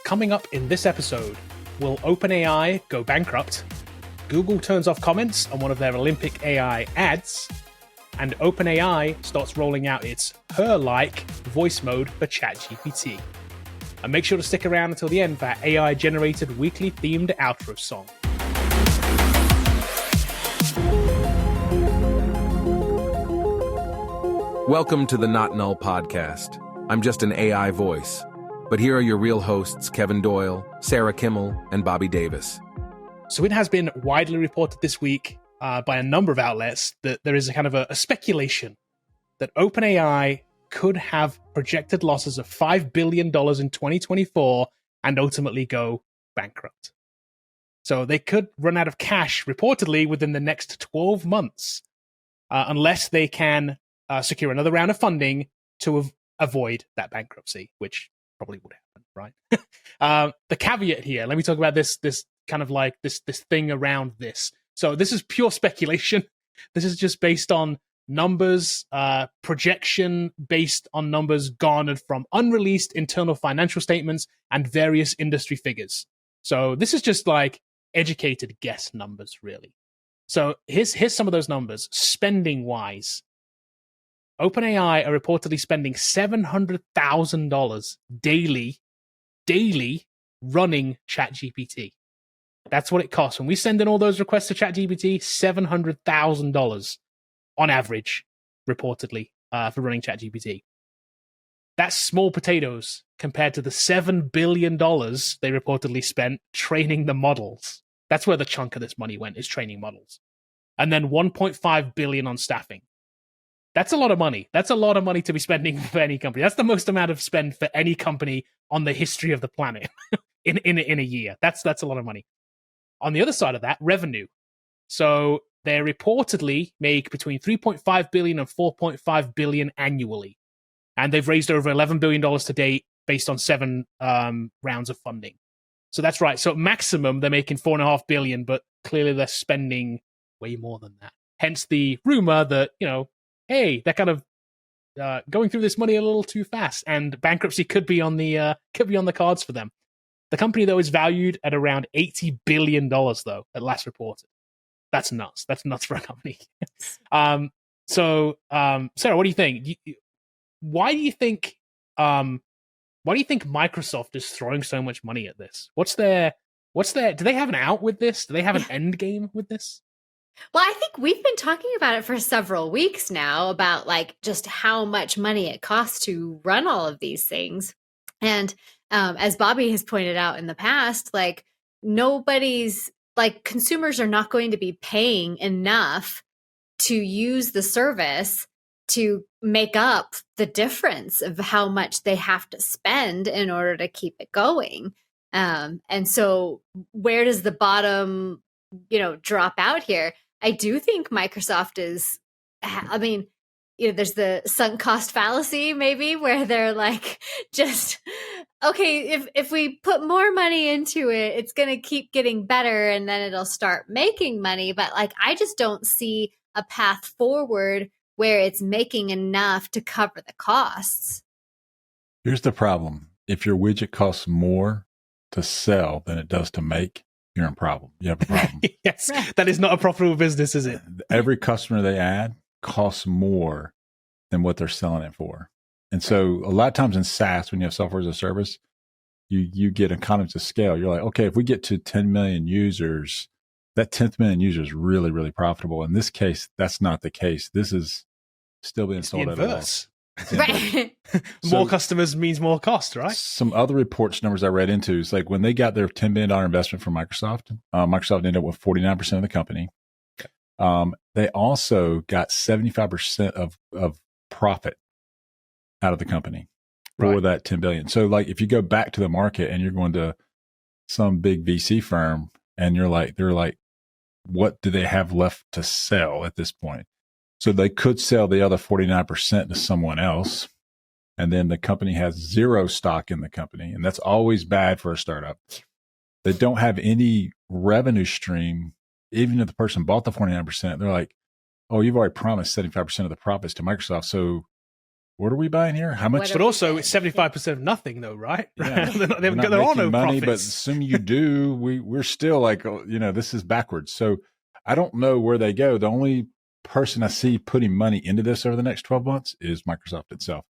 Coming up in this episode, will OpenAI go bankrupt? Google turns off comments on one of their Olympic AI ads, and OpenAI starts rolling out its her-like voice mode for ChatGPT. And make sure to stick around until the end for our AI-generated weekly themed outro song. Welcome to the Not Null Podcast. I'm just an AI voice, but here are your real hosts, Kevin Doyle, Sarah Kimmel, and Bobby Davis. So it has been widely reported this week by a number of outlets that there is a kind of a speculation that OpenAI could have projected losses of $5 billion in 2024 and ultimately go bankrupt. So they could run out of cash, reportedly, within the next 12 months, unless they can secure another round of funding to avoid that bankruptcy, which probably would happen, right? The caveat here, let me talk about this kind of like this thing around this. So this is pure speculation. This is just based on numbers, projection based on numbers garnered from unreleased internal financial statements and various industry figures. So this is just like educated guess numbers, really. So here's some of those numbers. Spending-wise, OpenAI are reportedly spending $700,000 daily running ChatGPT. That's what it costs. When we send in all those requests to ChatGPT, $700,000 on average, reportedly, for running ChatGPT. That's small potatoes compared to the $7 billion they reportedly spent training the models. That's where the chunk of this money went, is training models. And then $1.5 billion on staffing. That's a lot of money. That's a lot of money to be spending for any company. That's the most amount of spend for any company on the history of the planet in a year. That's a lot of money. On the other side of that, revenue. So they reportedly make between $3.5 billion and $4.5 billion annually. And they've raised over $11 billion to date based on 7 rounds of funding. So that's right. So maximum, they're making $4.5 billion, but clearly they're spending way more than that. Hence the rumor that, hey, they're kind of going through this money a little too fast, and bankruptcy could be on the cards for them. The company, though, is valued at around $80 billion, though, at last reported. That's nuts. That's nuts for a company. So, Sarah, what do you think? Why do you think Microsoft is throwing so much money at this? What's their? Do they have an out with this? Do they have an end game with this? Well, I think we've been talking about it for several weeks now about like just how much money it costs to run all of these things. And as Bobby has pointed out in the past, like consumers are not going to be paying enough to use the service to make up the difference of how much they have to spend in order to keep it going. And so where does the bottom, drop out here? I do think Microsoft is, there's the sunk cost fallacy, maybe, where they're like, just, okay, if we put more money into it, it's going to keep getting better and then it'll start making money. But like, I just don't see a path forward where it's making enough to cover the costs. Here's the problem. If your widget costs more to sell than it does to make, you're in problem. You have a problem. Yes, that is not a profitable business, is it? Every customer they add costs more than what they're selling it for. And so a lot of times in SaaS, when you have software as a service, you get economies of scale. You're like, okay, if we get to 10 million users, that 10th million user is really, really profitable. In this case, that's not the case. This is still being sold at a loss. Right. More customers means more cost, right? Some other reports numbers I read into is like when they got their $10 billion investment from Microsoft, Microsoft ended up with 49% of the company. They also got 75% of profit out of the company for that 10 billion. So like if you go back to the market and you're going to some big VC firm and they're like, what do they have left to sell at this point? So they could sell the other 49% to someone else. And then the company has 0 stock in the company. And that's always bad for a startup. They don't have any revenue stream. Even if the person bought the 49%, they're like, oh, you've already promised 75% of the profits to Microsoft. So what are we buying here? How much? But also, it's 75% of nothing, though, right? Yeah. There are no money, profits. but assume you do. We're still like, this is backwards. So I don't know where they go. The only person I see putting money into this over the next 12 months is Microsoft itself.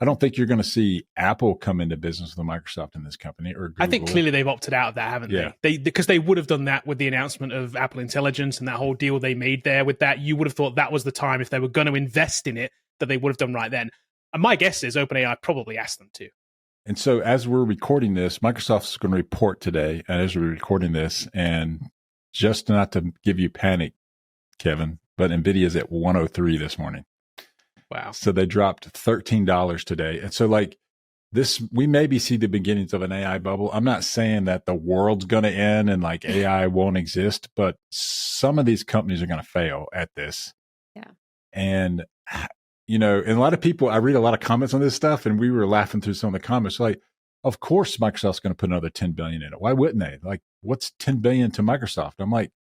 I don't think you're going to see Apple come into business with Microsoft in this company, or Google. I think clearly they've opted out of that, haven't they? Because they would have done that with the announcement of Apple Intelligence and that whole deal they made there with that. You would have thought that was the time, if they were going to invest in it, that they would have done right then. And my guess is OpenAI probably asked them to. And so as we're recording this, Microsoft's going to report today, and as we're recording this, and just not to give you panic, Kevin, but NVIDIA's at 103 this morning. Wow. So they dropped $13 today. And so like this, we maybe see the beginnings of an AI bubble. I'm not saying that the world's going to end and like AI won't exist, but some of these companies are going to fail at this. Yeah. And, and a lot of people, I read a lot of comments on this stuff, and we were laughing through some of the comments. Like, of course, Microsoft's going to put another 10 billion in it. Why wouldn't they? Like, what's 10 billion to Microsoft? I'm like,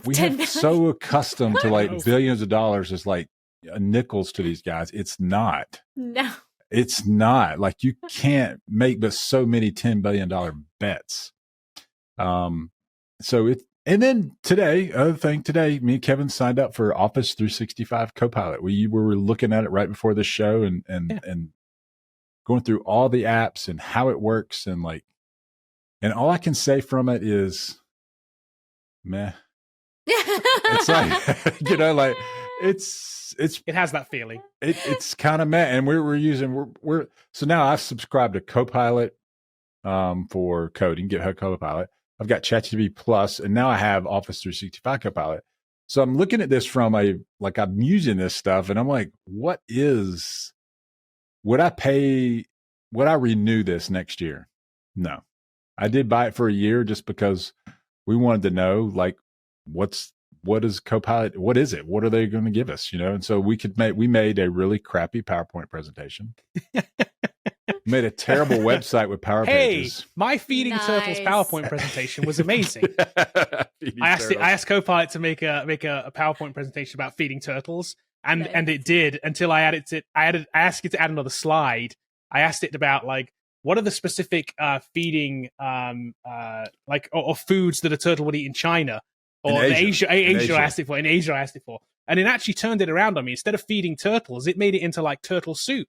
we have so accustomed to like billions of dollars as like nickels to these guys. It's not. No. It's not. Like, you can't make but so many $10 billion bets. And then today, me and Kevin signed up for Office 365 Copilot. We were looking at it right before this show and going through all the apps and how it works, and all I can say from it is meh. It's like, it has that feeling. It's kind of meh. And so now I've subscribed to Copilot for coding, GitHub Copilot. I've got ChatGPT Plus, and now I have Office 365 Copilot. So I'm looking at this from I'm using this stuff, and I'm like, would I renew this next year? No. I did buy it for a year just because we wanted to know, like, what is Copilot? What is it? What are they going to give us? And so we made a really crappy PowerPoint presentation. Made a terrible website with Power Pages. My Feeding Turtles PowerPoint presentation was amazing. I asked Copilot to make a PowerPoint presentation about feeding turtles, and it did, until I asked it to add another slide. I asked it about like, what are the specific feeding or foods that a turtle would eat in China or in Asia. I asked it for, and it actually turned it around on me. Instead of feeding turtles, it made it into like turtle soup.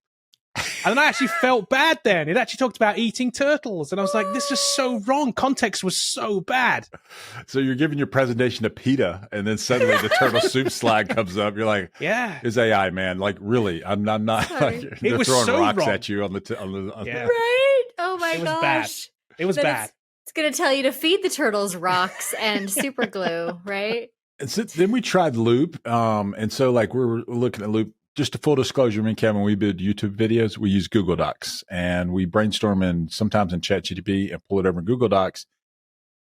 And then I actually felt bad then. It actually talked about eating turtles. And I was like, this is so wrong. Context was so bad. So you're giving your presentation to PETA, and then suddenly the turtle soup slide comes up. You're like, yeah, it's AI, man. Like, really? I'm not like, they're throwing so rocks wrong at you on the right? Oh my gosh. Bad. It was bad. It's going to tell you to feed the turtles rocks and super glue, right? And so then we tried Loop. And so like we're looking at Loop. Just a full disclosure, me and Kevin, we build YouTube videos, we use Google Docs, and we brainstorm sometimes in ChatGPT and pull it over in Google Docs.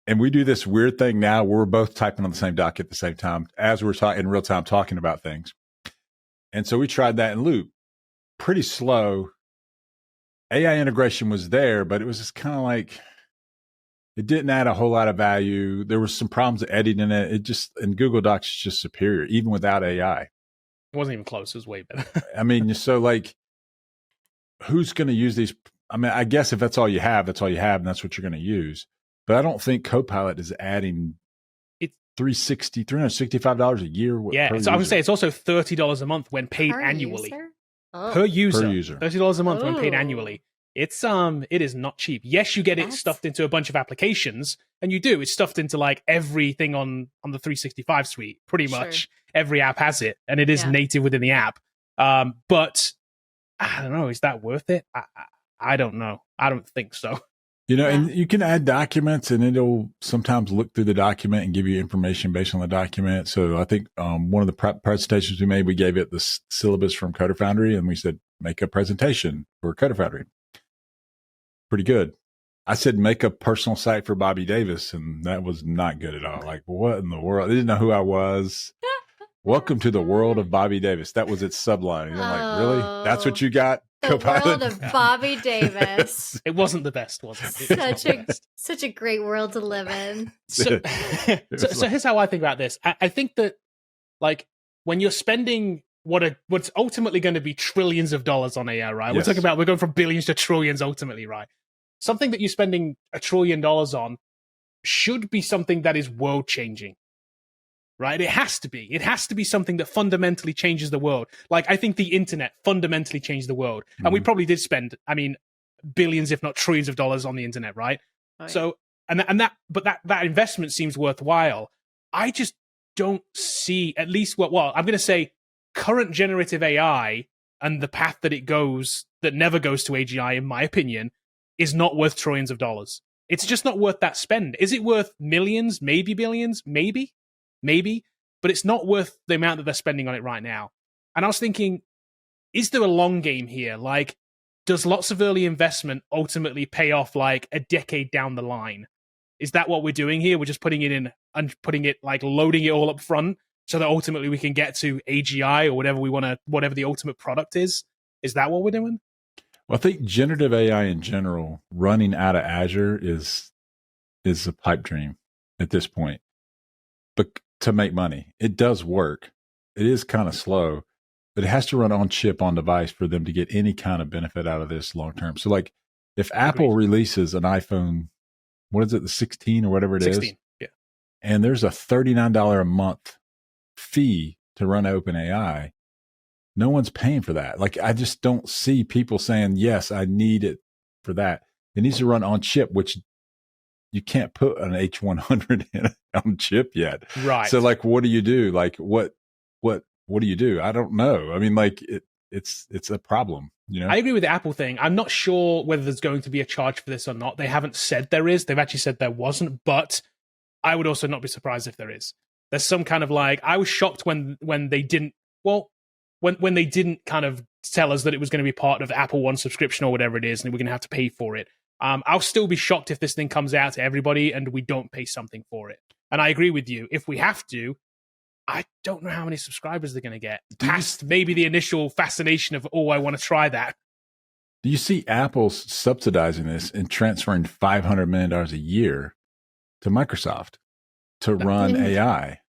And we do this weird thing now where we're both typing on the same doc at the same time as we're in real time talking about things. And so we tried that in Loop. Pretty slow. AI integration was there, but it was just kind of like, it didn't add a whole lot of value. There was some problems with editing it. And Google Docs is just superior, even without AI. It wasn't even close. It was way better. I mean, so like, who's going to use these? I mean, I guess if that's all you have, and that's what you're going to use. But I don't think Copilot is adding $365 a year. Yeah, so I would say it's also $30 a month when paid annually. Per user. $30 a month when paid annually. It is not cheap. Yes, you get it stuffed into a bunch of applications, and you do. It's stuffed into like everything on the 365 suite, pretty much. Every app has it, and it is native within the app. But I don't know. Is that worth it? I don't know. I don't think so. And you can add documents, and it'll sometimes look through the document and give you information based on the document. So I think one of the presentations we made, we gave it the syllabus from Coder Foundry, and we said, make a presentation for Coder Foundry. Pretty good. I said, make a personal site for Bobby Davis, and that was not good at all. Like, what in the world? They didn't know who I was. Welcome to the world of Bobby Davis. That was its subline. I'm like, really? That's what you got? The Copilot? World of Bobby Davis. It wasn't the best, was it? Such a great world to live in. So here's how I think about this. I think that, like, when you're spending what's ultimately going to be trillions of dollars on AI, right? Yes. We're going from billions to trillions ultimately, right? Something that you're spending $1 trillion on should be something that is world changing, right? It has to be. It has to be something that fundamentally changes the world. Like, I think the internet fundamentally changed the world. And we probably did spend, billions, if not trillions of dollars on the internet, right? Oh, yeah. So, that investment seems worthwhile. I just don't see, at least I'm going to say current generative AI and the path that it goes, that never goes to AGI, in my opinion, is not worth trillions of dollars. It's just not worth that spend. Is it worth millions, maybe billions? Maybe, but it's not worth the amount that they're spending on it right now. And I was thinking, is there a long game here? Like, does lots of early investment ultimately pay off like a decade down the line? Is that what we're doing here? We're just putting it in and loading it all up front so that ultimately we can get to AGI or whatever the ultimate product is. Is that what we're doing? Well, I think generative AI in general, running out of Azure is a pipe dream at this point. But to make money, it does work. It is kind of slow, but it has to run on chip on device for them to get any kind of benefit out of this long term. So, like, if Apple releases an iPhone, what is it, the 16 or whatever it 16, is? yeah. And there's a $39 a month fee to run OpenAI. No one's paying for that. Like, I just don't see people saying, yes, I need it for that. It needs to run on chip, which you can't put an H100 on chip yet. Right. So, like, what do you do? Like, what do you do? I don't know. I mean, like, it's a problem. You know? I agree with the Apple thing. I'm not sure whether there's going to be a charge for this or not. They haven't said there is. They've actually said there wasn't, but I would also not be surprised if there is. There's some kind of like, I was shocked when they didn't, when they didn't kind of tell us that it was going to be part of Apple One subscription or whatever it is, and we're going to have to pay for it. I'll still be shocked if this thing comes out to everybody and we don't pay something for it. And I agree with you. If we have to, I don't know how many subscribers they're going to get. Past maybe the initial fascination of, I want to try that. Do you see Apple subsidizing this and transferring $500 million a year to Microsoft to run AI?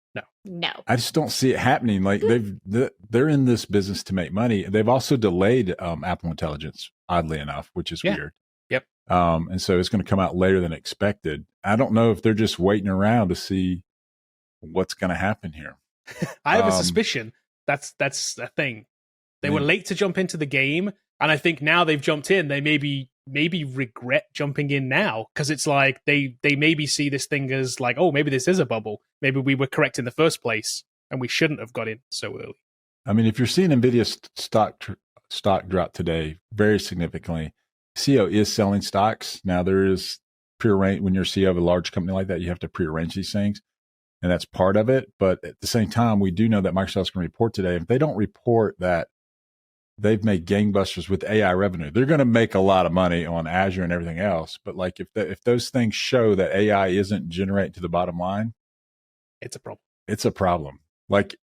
No. I just don't see it happening. Like, they're in this business to make money. They've also delayed Apple Intelligence, oddly enough, which is weird. Yep. And so it's going to come out later than expected. I don't know if they're just waiting around to see what's going to happen here. I have a suspicion that's a thing. They were late to jump into the game, and I think now they've jumped in. They maybe regret jumping in now, because it's like they maybe see this thing as like, maybe this is a bubble. Maybe we were correct in the first place, and we shouldn't have got in so early. I mean, if you're seeing NVIDIA stock drop today very significantly, CEO is selling stocks. Now, there is prearrange when you're CEO of a large company like that, you have to prearrange these things. And that's part of it. But at the same time, we do know that Microsoft's going to report today. If they don't report that they've made gangbusters with AI revenue, they're going to make a lot of money on Azure and everything else. But like, if those things show that AI isn't generating to the bottom line, it's a problem. It's a problem. Like,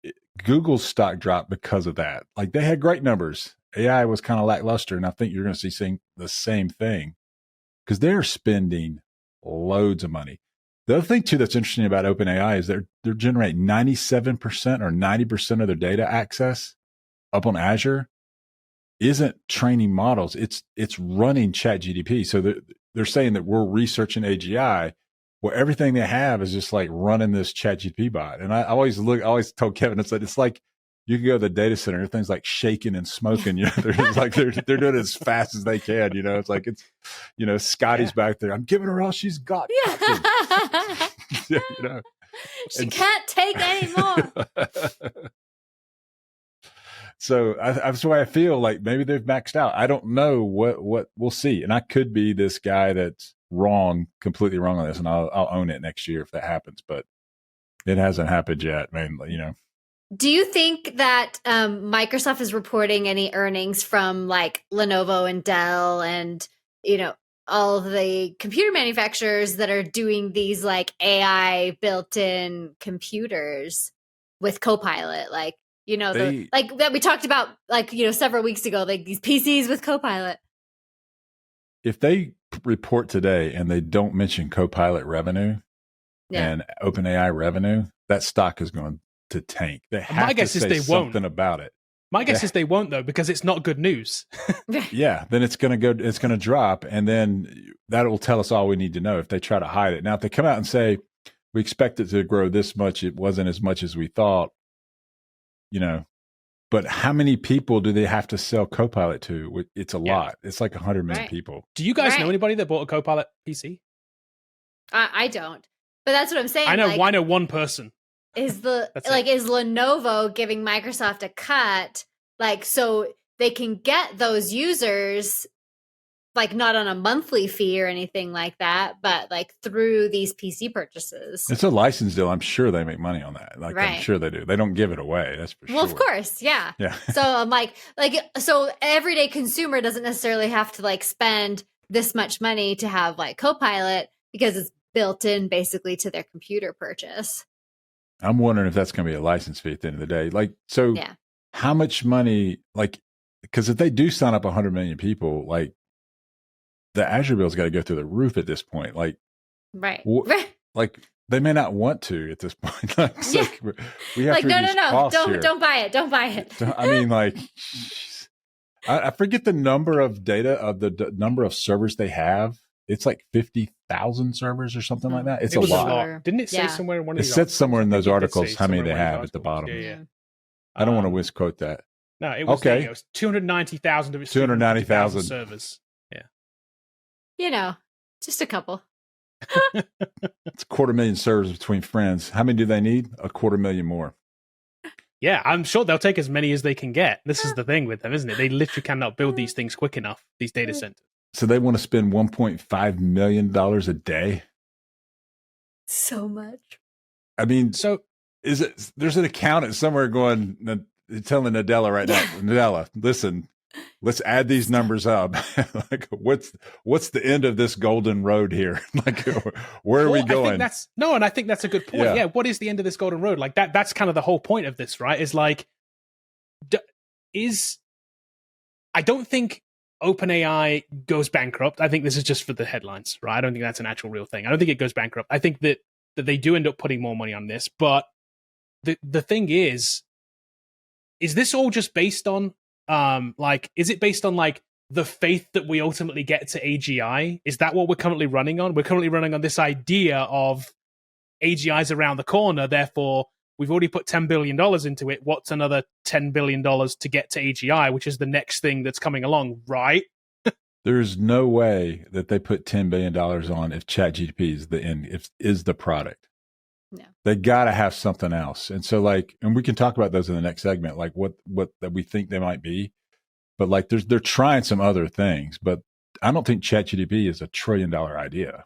Google's stock dropped because of that. Like, they had great numbers. AI was kind of lackluster. And I think you're going to see the same thing because they're spending loads of money. The other thing, too, that's interesting about OpenAI is they're generating 97% or 90% of their data access up on Azure isn't training models. It's running ChatGPT. So they're saying that we're researching AGI. Well, everything they have is just like running this ChatGPT bot. And I always told Kevin, it's like you can go to the data center, everything's like shaking and smoking. You know, they're just like they're doing it as fast as they can. You know, it's like Scotty's back there. I'm giving her all she's got. Yeah. You know, she can't take any more. So that's why I feel like maybe they've maxed out. I don't know what we'll see, and I could be this guy that's completely wrong on this, and I'll own it next year if that happens. But it hasn't happened yet, man. You know. Do you think that Microsoft is reporting any earnings from like Lenovo and Dell and, all of the computer manufacturers that are doing these like AI built-in computers with Copilot? Like, like that we talked about like, several weeks ago, like these PCs with Copilot. If they report today and they don't mention Copilot revenue and OpenAI revenue, that stock is going to tank. They have to say something about it. My guess is they won't, though, because it's not good news. Yeah, then it's going to drop, and then that will tell us all we need to know if they try to hide it. Now, if they come out and say, we expect it to grow this much, it wasn't as much as we thought, but how many people do they have to sell Copilot to? It's a lot. It's like 100 million people. Do you guys know anybody that bought a Copilot PC? I don't, but that's what I'm saying. I know one person. Is Lenovo giving Microsoft a cut, so they can get those users, not on a monthly fee or anything like that, but through these PC purchases? It's a license deal. I'm sure they make money on that. I'm sure they do. They don't give it away. That's for sure. Well, of course, yeah. Yeah. So I'm so everyday consumer doesn't necessarily have to spend this much money to have Copilot because it's built in basically to their computer purchase. I'm wondering if that's going to be a license fee at the end of the day. How much money, because if they do sign up 100 million people, the Azure bill's got to go through the roof at this point. They may not want to at this point. We have to no. Don't buy it. Don't buy it. I forget the number of the number of servers they have. It's 50,000 servers or something like that. It's a lot. Didn't it say somewhere in one of these? It said somewhere in those articles how many they have at the bottom. Yeah. I don't want to misquote that. No, it was okay. It was 290,000 of its 290,000 servers. Yeah. Just a couple. It's 250,000 servers between friends. How many do they need? 250,000 more. Yeah, I'm sure they'll take as many as they can get. This is the thing with them, isn't it? They literally cannot build these things quick enough, these data centers. So they want to spend $1.5 million a day. So much. I mean, there's an accountant somewhere telling Nadella right now, Nadella, listen, let's add these numbers up. What's the end of this golden road here? Where are we going? I think that's a good point. Yeah. What is the end of this golden road? That's kind of the whole point of this, right? I don't think OpenAI goes bankrupt. I think this is just for the headlines, right? I don't think that's an actual real thing. I don't think it goes bankrupt. I think that they do end up putting more money on this, but the thing is this all just based on is it based on the faith that we ultimately get to AGI? Is that what we're currently running on? We're currently running on this idea of AGI's around the corner, therefore we've already put $10 billion into it. What's another $10 billion to get to AGI, which is the next thing that's coming along, right? There's no way that they put $10 billion on if ChatGPT is the end, is the product. No. They got to have something else. And so and we can talk about those in the next segment, what that we think they might be. But they're trying some other things, but I don't think ChatGPT is $1 trillion idea.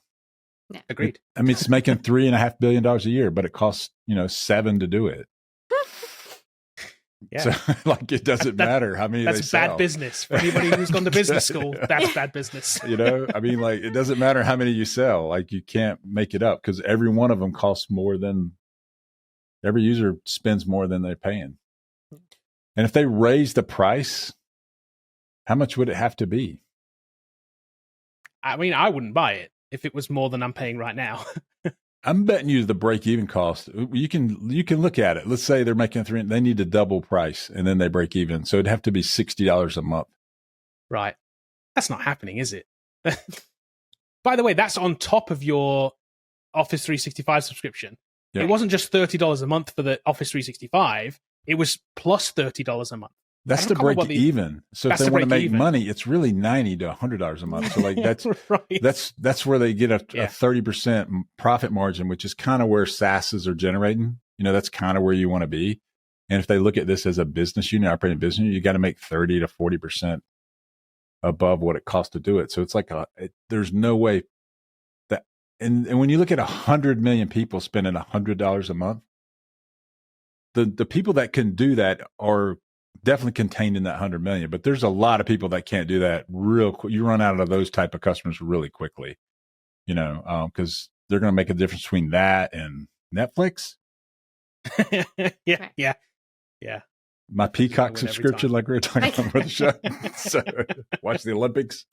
No. Agreed. It's making $3.5 billion a year, but it costs, $7 to do it. Yeah. So it doesn't matter how many that's they sell. Bad business for anybody who's gone to business school. That's bad business. It doesn't matter how many you sell. You can't make it up because every one of them costs more than every user spends more than they're paying. And if they raise the price, how much would it have to be? I wouldn't buy it if it was more than I'm paying right now. I'm betting you the break-even cost. You can look at it. Let's say they're making they need to double price and then they break even. So it'd have to be $60 a month. Right. That's not happening, is it? By the way, that's on top of your Office 365 subscription. Yeah. It wasn't just $30 a month for the Office 365. It was plus $30 a month. That's to break even. So if they want to make money, it's really $90 to $100 a month. So that's right. that's where they get a 30% profit margin, which is kind of where SaaSes are generating. That's kind of where you want to be. And if they look at this as a business unit, operating business unit, you got to make 30 to 40% above what it costs to do it. So it's there's no way that, and when you look at 100 million people spending $100 a month, the people that can do that are definitely contained in that 100 million, but there's a lot of people that can't do that real quick. You run out of those type of customers really quickly, because they're going to make a difference between that and Netflix. Yeah. My Peacock subscription, like we were talking about for the show. So watch the Olympics.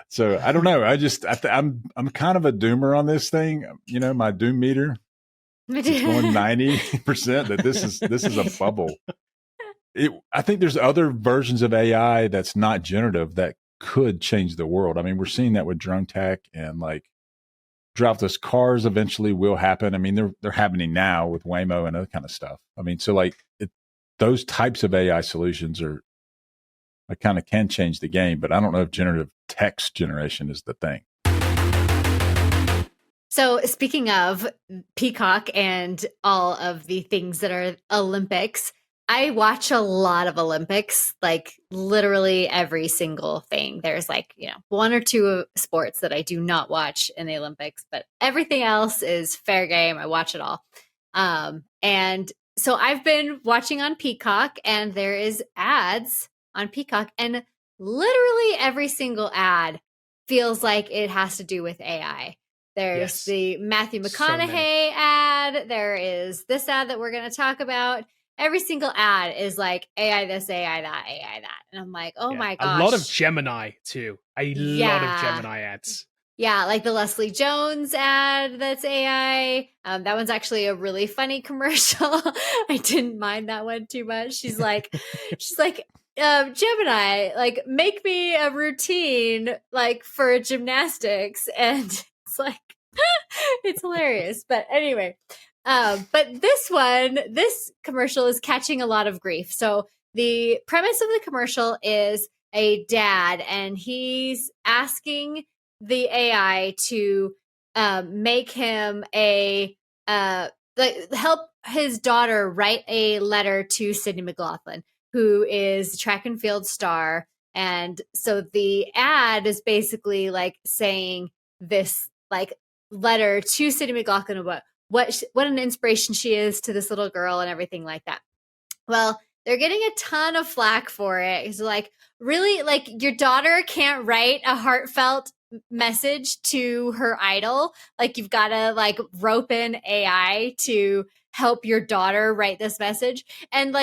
So I don't know. I'm kind of a doomer on this thing. My doom meter is going 90% that this is a bubble. I think there's other versions of AI that's not generative that could change the world. I mean, we're seeing that with drone tech and like driverless cars eventually will happen. I mean, they're happening now with Waymo and other kind of stuff. I mean, so like those types of AI solutions are kind of can change the game, but I don't know if generative text generation is the thing. So speaking of Peacock and all of the things that are Olympics, I watch a lot of Olympics, like literally every single thing. There's like, one or two sports that I do not watch in the Olympics, but everything else is fair game. I watch it all. And so I've been watching on Peacock, and there is ads on Peacock, and literally every single ad feels like it has to do with AI. There's the Matthew McConaughey ad. There is this ad that we're going to talk about. Every single ad is like AI this, AI that, AI that. And I'm like, oh my gosh. A lot of Gemini too. A lot of Gemini ads. Yeah, like the Leslie Jones ad that's AI. That one's actually a really funny commercial. I didn't mind that one too much. She's like, Gemini, like make me a routine like for gymnastics. And it's like, it's hilarious. But anyway, but this commercial is catching a lot of grief. So the premise of the commercial is a dad, and he's asking the AI to make him help his daughter write a letter to Sydney McLaughlin, who is a track and field star. And so the ad is basically like saying this like letter to Sydney McLaughlin about what an inspiration she is to this little girl and everything like that. Well, they're getting a ton of flack for it. It's like, really, like your daughter can't write a heartfelt message to her idol. Like you've got to like rope in AI to help your daughter write this message. And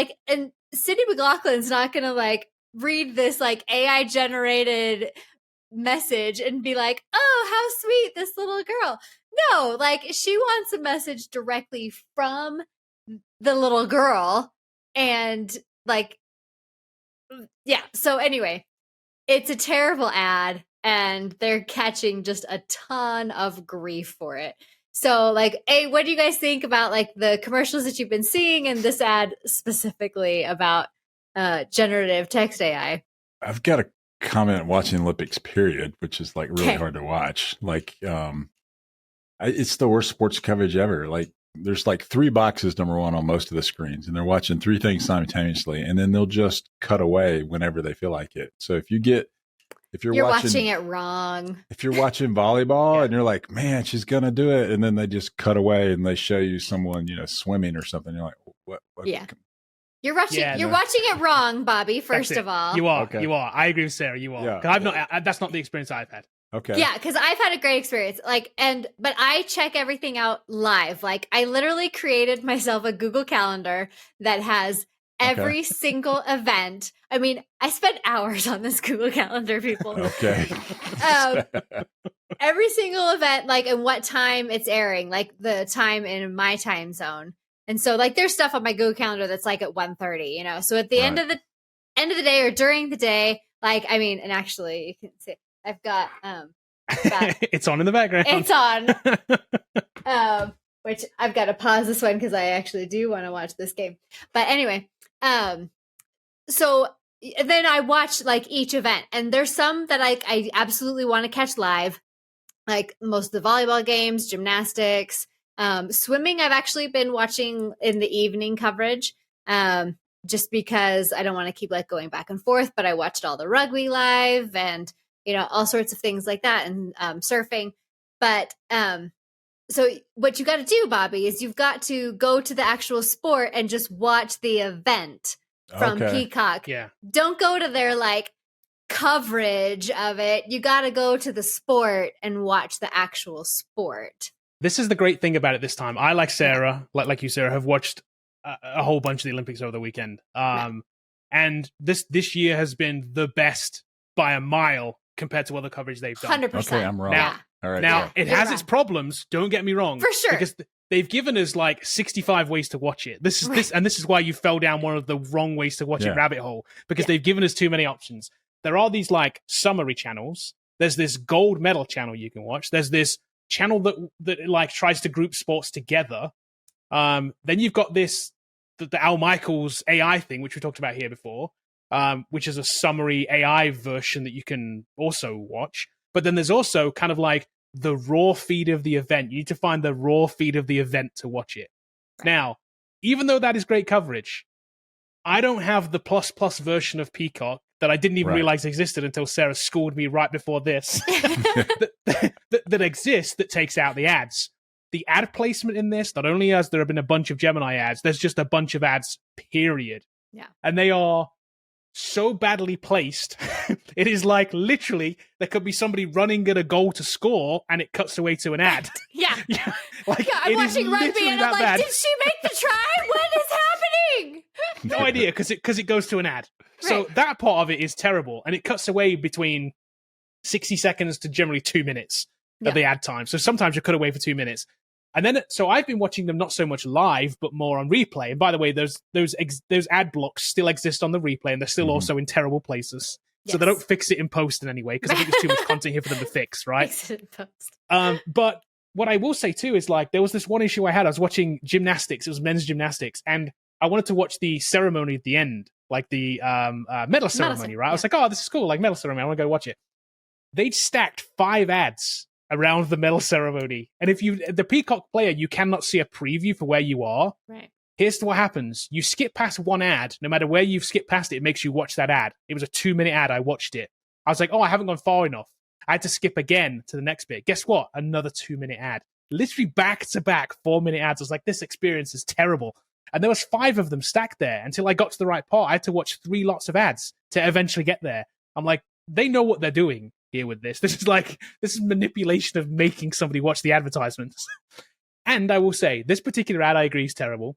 Sydney McLaughlin's not going to like read this like AI generated message and be like, oh, how sweet, this little girl. No, like she wants a message directly from the little girl. And like, yeah. So anyway, it's a terrible ad, and they're catching just a ton of grief for it. So like, hey, what do you guys think about like the commercials that you've been seeing and this ad specifically about generative text AI? I've got a comment watching Olympics period, which is like really hard to watch. Like, it's the worst sports coverage ever. Like there's like 3 boxes, number one, on most of the screens, and they're watching 3 things simultaneously, and then they'll just cut away whenever they feel like it. So if you're watching it wrong, if you're watching volleyball and you're like, man, she's going to do it. And then they just cut away and they show you someone, swimming or something. You're like, what? Yeah. You're watching it wrong, Bobby, first of all. You are. Okay. You are. I agree with Sarah. You are. Yeah. That's not the experience I've had. Okay. Yeah, because I've had a great experience. But I check everything out live. Like I literally created myself a Google Calendar that has every single event. I mean, I spent hours on this Google Calendar, people. Okay. Every single event, like, and what time it's airing, like the time in my time zone. And so like there's stuff on my Google Calendar that's like at 1:30, So at the end of the day or during the day, like, I mean, and actually you can see I've got it's on in the background. It's on. Which I've got to pause this one because I actually do want to watch this game. But anyway, so then I watch like each event, and there's some that I absolutely want to catch live, like most of the volleyball games, gymnastics, swimming. I've actually been watching in the evening coverage, just because I don't want to keep like going back and forth. But I watched all the rugby live, and all sorts of things like that, and surfing. But so what you got to do, Bobby, is you've got to go to the actual sport and just watch the event from Peacock. Yeah. Don't go to their like coverage of it. You got to go to the sport and watch the actual sport. This is the great thing about it this time. I, like Sarah, like you, Sarah, have watched a whole bunch of the Olympics over the weekend. And this year has been the best by a mile compared to other coverage they've done. 100%. Okay, I'm wrong. Now, all right. Now, it has wrong. its problems, don't get me wrong. For sure. Because they've given us like 65 ways to watch it. This is why you fell down one of the wrong ways to watch it rabbit hole, because they've given us too many options. There are these like summary channels. There's this gold medal channel you can watch. There's this channel that like tries to group sports together. Then you've got this the Al Michaels AI thing, which we talked about here before, which is a summary AI version that you can also watch. But then there's also kind of like the raw feed of the event. You need to find the raw feed of the event to watch it. Now, even though that is great coverage, I don't have the plus version of Peacock that I didn't even realize existed until Sarah schooled me right before this that exists, that takes out the ads. The ad placement in this, not only has there been a bunch of Gemini ads, there's just a bunch of ads, period. Yeah. And they are so badly placed. It is like literally there could be somebody running at a goal to score and it cuts away to an ad. Yeah. I'm it watching rugby and I'm like, bad. did she make the try? What is happening? No idea, because it goes to an ad. So that part of it is terrible, and it cuts away between 60 seconds to generally 2 minutes of the ad time. So sometimes you cut away for 2 minutes. And then, so I've been watching them not so much live, but more on replay. And by the way, those ad blocks still exist on the replay, and they're still also in terrible places. Yes. So they don't fix it in post in any way, because I think there's too much content here for them to fix, right? Fix it in post. But what I will say too is, like, there was this one issue I had. I was watching gymnastics. It was men's gymnastics, and I wanted to watch the ceremony at the end, like the medal ceremony, right? I was like, oh, this is cool, like medal ceremony. I want to go watch it. They'd stacked 5 ads around the medal ceremony, and if the Peacock player, you cannot see a preview for where you are. Right. Here's what happens: you skip past one ad, no matter where you've skipped past it makes you watch that ad. It was a 2-minute ad. I watched it. I was like, oh, I haven't gone far enough. I had to skip again to the next bit. Guess what? Another 2-minute ad. Literally back to back 4-minute ads. I was like, this experience is terrible. And there was 5 of them stacked there until I got to the right part. I had to watch 3 lots of ads to eventually get there. I'm like, they know what they're doing here with this. This is manipulation of making somebody watch the advertisements. And I will say, this particular ad, I agree, is terrible.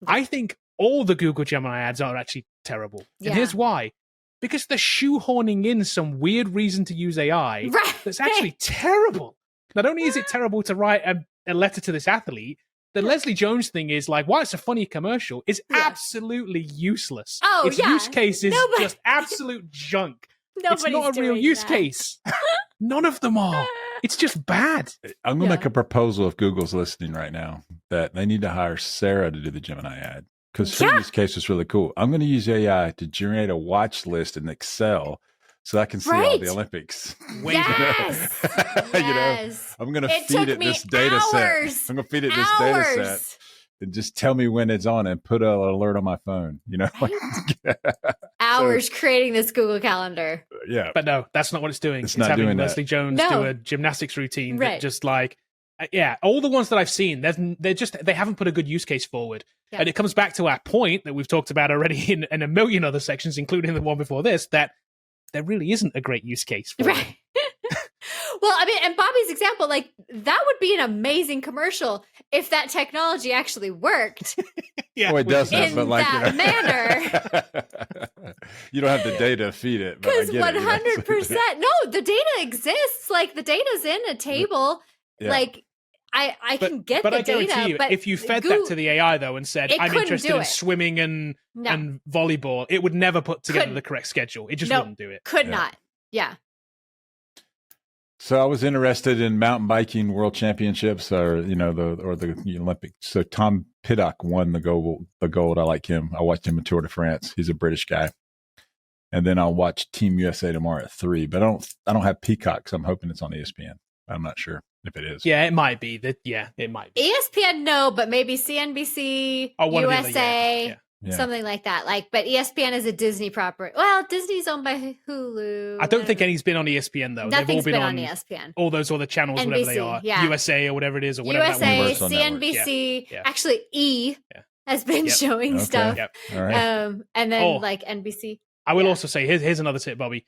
I think all the Google Gemini ads are actually terrible. Yeah. And here's why. Because they're shoehorning in some weird reason to use AI that's actually terrible. Not only is it terrible to write a letter to this athlete, the Leslie Jones thing is like, why it's a funny commercial is absolutely useless. Oh, its use case is just absolute junk. It's not a real use case. None of them are. It's just bad. I'm going to make a proposal if Google's listening right now that they need to hire Sarah to do the Gemini ad, because her use case is really cool. I'm going to use AI to generate a watch list in Excel so I can see all the Olympics. Yes. I'm going to feed it this data set. I'm going to feed it this data set and just tell me when it's on and put an alert on my phone. Hours creating this Google Calendar. Yeah. But no, that's not what it's doing. It's not having doing Leslie Jones do a gymnastics routine that just like, all the ones that I've seen, they haven't put a good use case forward. Yeah. And it comes back to our point that we've talked about already in a million other sections, including the one before this, that there really isn't a great use case for it. Well, I mean, and Bobby's example, like, that would be an amazing commercial if that technology actually worked. Well, it doesn't, in but like that manner. You don't have the data to feed it. Because 100%. No, the data exists. Like, the data's in a table. Yeah. Like, I can get the data. But I guarantee you, if you fed that to the AI, though, and said, I'm interested in swimming and volleyball, it would never put together the correct schedule. It just wouldn't do it. Could not. Yeah. So I was interested in mountain biking world championships, or the Olympics. So Tom Pidcock won the gold. I like him. I watched him in Tour de France. He's a British guy. And then I'll watch Team USA tomorrow at 3. But I don't have Peacock, so I'm hoping it's on ESPN. I'm not sure if it is. Yeah, it might be. It might be. ESPN, no, but maybe CNBC, USA. Something like that. But ESPN is a Disney property. Well, Disney's owned by Hulu. I don't think any's been on ESPN though. Nothing's They've all been on ESPN. All those other channels, NBC, whatever they are, USA or whatever it is, or whatever. USA, CNBC. Actually, has been showing stuff. Yep. All right. And then NBC. I will also say, here's another tip, Bobby.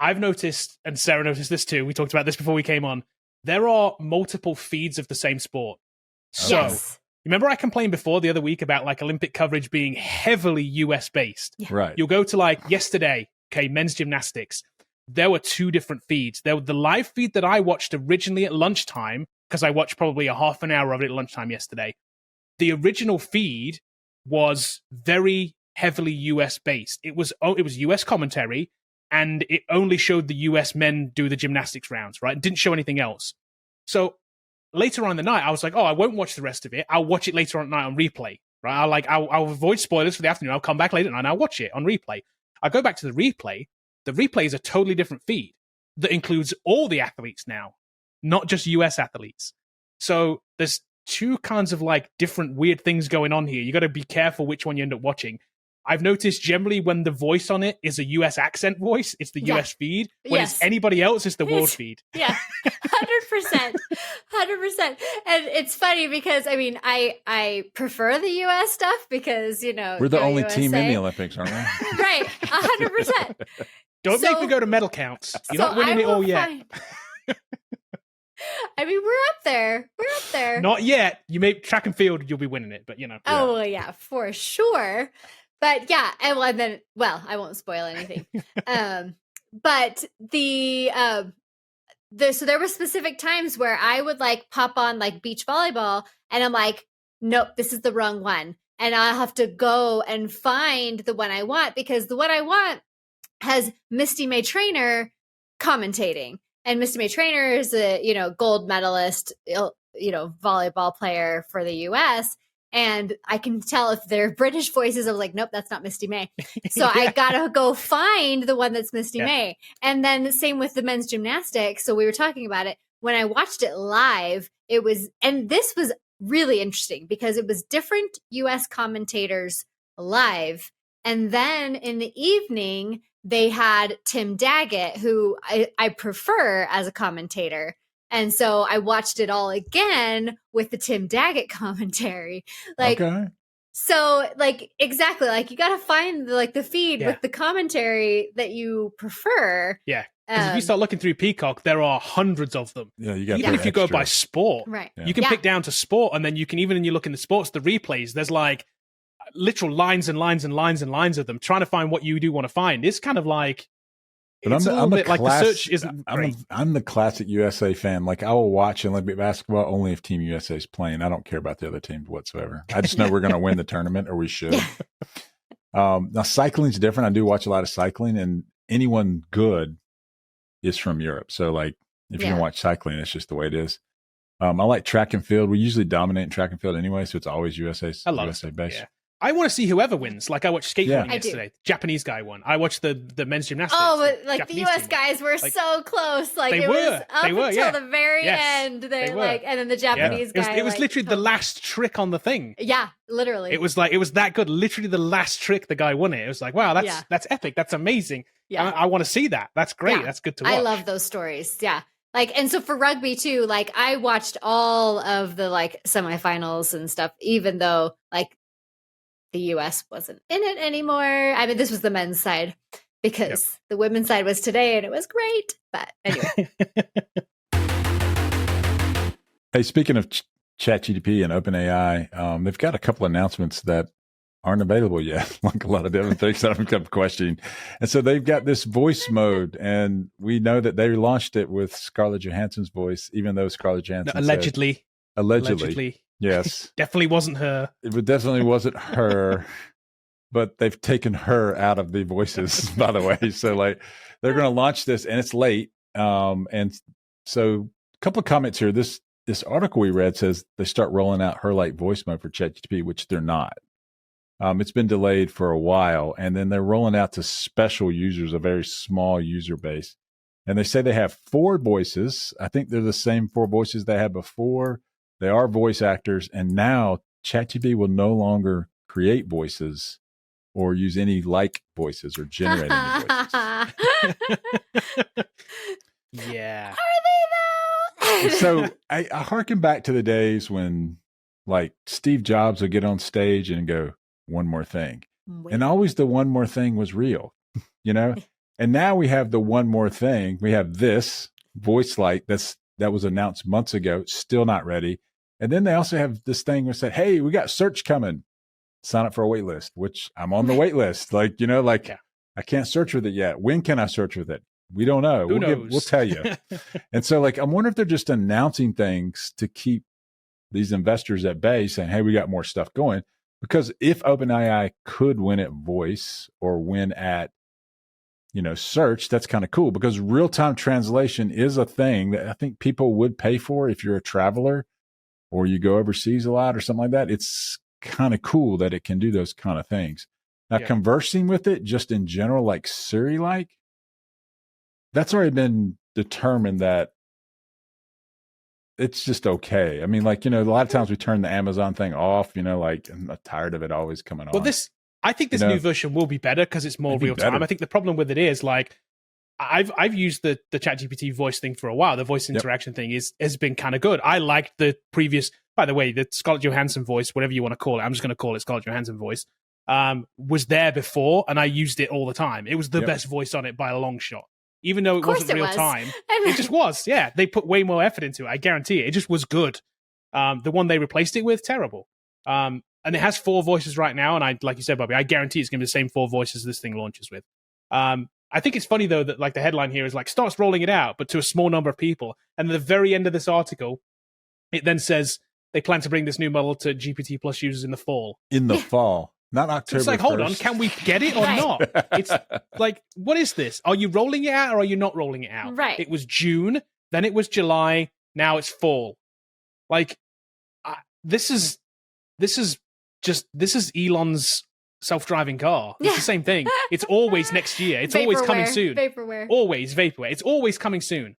I've noticed, and Sarah noticed this too. We talked about this before we came on. There are multiple feeds of the same sport. So. Remember I complained before the other week about Olympic coverage being heavily US based. Yeah. Right. You'll go to yesterday, men's gymnastics. There were 2 different feeds. There was the live feed that I watched originally at lunchtime because I watched probably a half an hour of it at lunchtime yesterday. The original feed was very heavily US based. It was US commentary, and it only showed the US men do the gymnastics rounds, right? It didn't show anything else. So later on in the night, I was like, oh, I won't watch the rest of it. I'll watch it later on at night on replay, right? I'll avoid spoilers for the afternoon. I'll come back later at night and I'll watch it on replay. I go back to the replay. The replay is a totally different feed that includes all the athletes now, not just US athletes. So there's two kinds of like different weird things going on here. You got to be careful which one you end up watching. I've noticed generally when the voice on it is a US accent voice, it's the US feed. When it's anybody else, it's the world feed. Yeah, 100%. 100%. And it's funny because, I mean, I prefer the US stuff because, you know, we're the only USA. team in the Olympics, aren't we? Right, 100%. Don't make me go to medal counts. You're not winning it all yet. I mean, we're up there. We're up there. Not yet. You may track and field, you'll be winning it, but you know. Oh, well, yeah, for sure. But yeah, I won't spoil anything. But so there were specific times where I would like pop on like beach volleyball, and I'm like, nope, this is the wrong one, and I'll have to go and find the one I want because the one I want has Misty May Trainer commentating, and Misty May Trainer is a gold medalist, volleyball player for the U.S. And I can tell if they're British voices. I was like, nope, that's not Misty May. So I gotta go find the one that's Misty May. And then the same with the men's gymnastics. So we were talking about it. When I watched it live, and this was really interesting because it was different US commentators live. And then in the evening, they had Tim Daggett, who I prefer as a commentator. And so I watched it all again with the Tim Daggett commentary. So exactly, like you got to find the feed with the commentary that you prefer. Yeah. Because if you start looking through Peacock, there are hundreds of them. Yeah, you got. Even if you go by sport, right? You can pick down to sport, and then you can when you look in the sports, the replays. There's like literal lines and lines and lines and lines of them. Trying to find what you do want to find. It's kind of like. But it's I'm the search isn't great. I'm the classic USA fan. Like I will watch Olympic basketball only if Team USA is playing. I don't care about the other teams whatsoever. I just know we're going to win the tournament, or we should. Now cycling's different. I do watch a lot of cycling, and anyone good is from Europe. So like if you don't watch cycling, it's just the way it is. I like track and field. We usually dominate in track and field anyway, so it's always USA based. Yeah. I want to see whoever wins. Like I watched skateboarding yesterday. Japanese guy won. I watched the men's gymnastics. Oh, but like Japanese the US guys were so close. Like they it were. was up until the very end. They were. And then the Japanese guy. It was literally the last trick on the thing. Yeah, literally. It was that good. Literally the last trick, the guy won it. It was like, wow, that's epic. That's amazing. Yeah. I want to see that. That's great. Yeah. That's good to watch. I love those stories. Yeah. And so for rugby too, like I watched all of the semifinals and stuff, even though the US wasn't in it anymore. I mean, this was the men's side because the women's side was today and it was great. But anyway. Hey, speaking of ChatGPT and OpenAI, they've got a couple announcements that aren't available yet, like a lot of different things that I've kept questioning. And so they've got this voice mode, and we know that they launched it with Scarlett Johansson's voice, even though Scarlett Johansson allegedly. Yes. Definitely wasn't her. It definitely wasn't her, but they've taken her out of the voices, by the way. So they're going to launch this and it's late. And so a couple of comments here. This article we read says they start rolling out her voice mode for ChatGPT, which they're not. It's been delayed for a while, and then they're rolling out to special users, a very small user base. And they say they have 4 voices. I think they're the same 4 voices they had before. They are voice actors, and now ChatGPT will no longer create voices or use any voices or generate any voices. Yeah. Are they though? So I harken back to the days when Steve Jobs would get on stage and go, "One more thing." And always the one more thing was real, And now we have the one more thing. We have this voice that was announced months ago, still not ready. And then they also have this thing that said, "Hey, we got search coming. Sign up for a wait list," which I'm on the wait list. I can't search with it yet. When can I search with it? We don't know. Who knows? We'll tell you. And so like, I wonder if they're just announcing things to keep these investors at bay, saying, hey, we got more stuff going. Because if OpenAI could win at voice or win at, search, that's kind of cool, because real-time translation is a thing that I think people would pay for if you're a traveler or you go overseas a lot or something like that. It's kind of cool that it can do those kind of things. Now, conversing with it just in general, like Siri-like, that's already been determined that it's just okay. I mean, like, a lot of times we turn the Amazon thing off, like I'm tired of it always coming on. Well, I think this new version will be better because it's more real time. I think the problem with it is like I've used the ChatGPT voice thing for a while. The voice interaction thing has been kind of good. I liked the previous, by the way, the Scarlett Johansson voice, whatever you want to call it. I'm just going to call it Scarlett Johansson voice. Was there before, and I used it all the time. It was the best voice on it by a long shot. Even though it wasn't real time, it just was. Yeah, they put way more effort into it. I guarantee it. It just was good. The one they replaced it with, terrible. And it has 4 voices right now, and like you said, Bobby, I guarantee it's going to be the same 4 voices this thing launches with. I think it's funny though that like the headline here is like starts rolling it out, but to a small number of people. And at the very end of this article, it then says they plan to bring this new model to GPT Plus users in the fall. In the fall. Not October. It's like, 1st. hold on, can we get it or not? It's like, what is this? Are you rolling it out or are you not rolling it out? Right. It was June, then it was July, now it's fall. Like, this is Elon's self-driving car. It's the same thing. It's always next year. It's always coming soon. Vaporware. Always vaporware. It's always coming soon.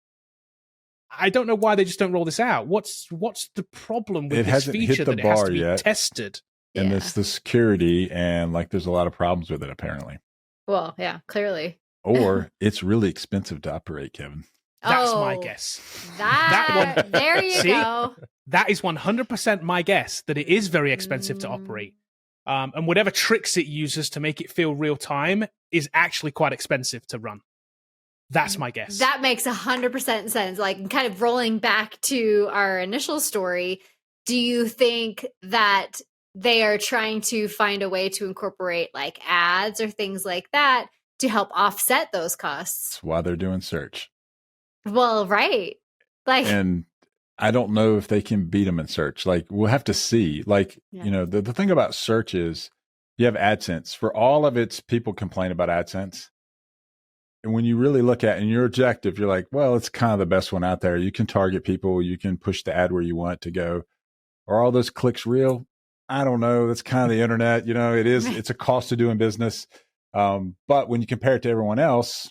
I don't know why they just don't roll this out. What's the problem with this feature that it has to be tested? And it's the security, and like there's a lot of problems with it apparently. Well, yeah, clearly. Or it's really expensive to operate, Kevin. That's my guess. That one. There you go. That is 100% my guess, that it is very expensive to operate. And whatever tricks it uses to make it feel real time is actually quite expensive to run. That's my guess. That makes 100% sense. Like, kind of rolling back to our initial story, do you think that they are trying to find a way to incorporate like ads or things like that to help offset those costs? That's why they're doing search. Well, right. Like, and I don't know if they can beat them in search. Like, we'll have to see. Like, the thing about search is you have AdSense. For all of its people complain about AdSense. And when you really look at it and you're objective, you're like, well, it's kind of the best one out there. You can target people. You can push the ad where you want it to go. Are all those clicks real? I don't know. That's kind of the internet. It's a cost to doing business. But when you compare it to everyone else,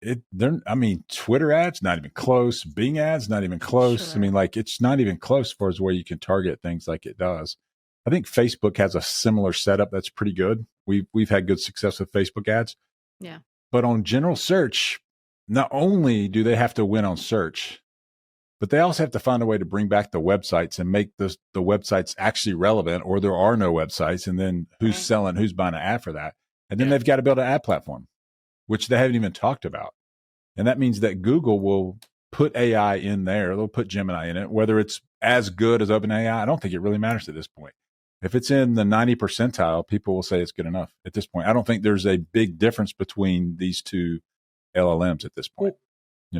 Twitter ads, not even close. Bing ads, not even close. Sure. It's not even close as far as where you can target things like it does. I think Facebook has a similar setup that's pretty good. We've had good success with Facebook ads. Yeah. But on general search, not only do they have to win on search, but they also have to find a way to bring back the websites and make the websites actually relevant, or there are no websites. And then who's buying an ad for that? And then they've got to build an ad platform, which they haven't even talked about. And that means that Google will put AI in there. They'll put Gemini in it, whether it's as good as OpenAI. I don't think it really matters at this point. If it's in the 90 percentile, people will say it's good enough at this point. I don't think there's a big difference between these two LLMs at this point.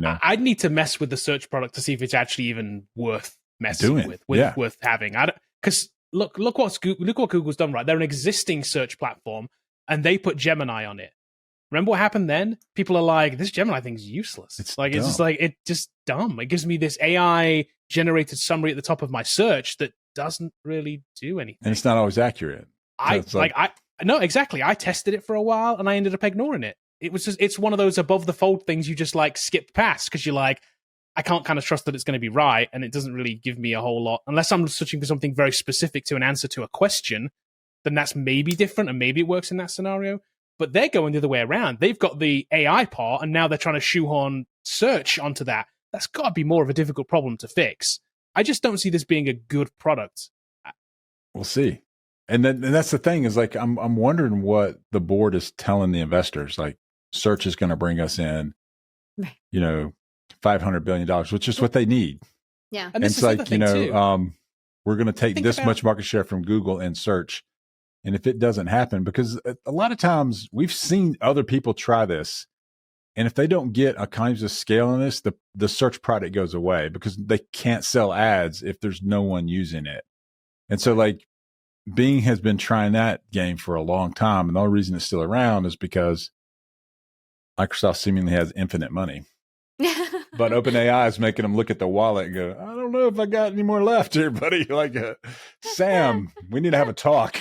I'd need to mess with the search product to see if it's actually even worth messing with worth having. Because look what Google's done, right? They're an existing search platform, and they put Gemini on it. Remember what happened then? People are like, this Gemini thing's useless. It's just dumb. It gives me this AI generated summary at the top of my search that doesn't really do anything. And it's not always accurate. No, exactly. I tested it for a while and I ended up ignoring it. It's one of those above the fold things you just like skip past because you're like, I can't kind of trust that it's going to be right, and it doesn't really give me a whole lot unless I'm searching for something very specific to an answer to a question. Then that's maybe different, and maybe it works in that scenario. But they're going the other way around. They've got the AI part, and now they're trying to shoehorn search onto that. That's got to be more of a difficult problem to fix. I just don't see this being a good product. We'll see. And that's the thing is like I'm wondering what the board is telling the investors. Like, search is going to bring us in, $500 billion, which is what they need. Yeah. And it's like, we're going to take this much market share from Google in search. And if it doesn't happen, because a lot of times we've seen other people try this And if they don't get economies of scale in this, the search product goes away because they can't sell ads if there's no one using it. And so like Bing has been trying that game for a long time. And the only reason it's still around is because Microsoft seemingly has infinite money. But OpenAI is making them look at the wallet and go, I don't know if I got any more left here, buddy. Like, Sam, we need to have a talk.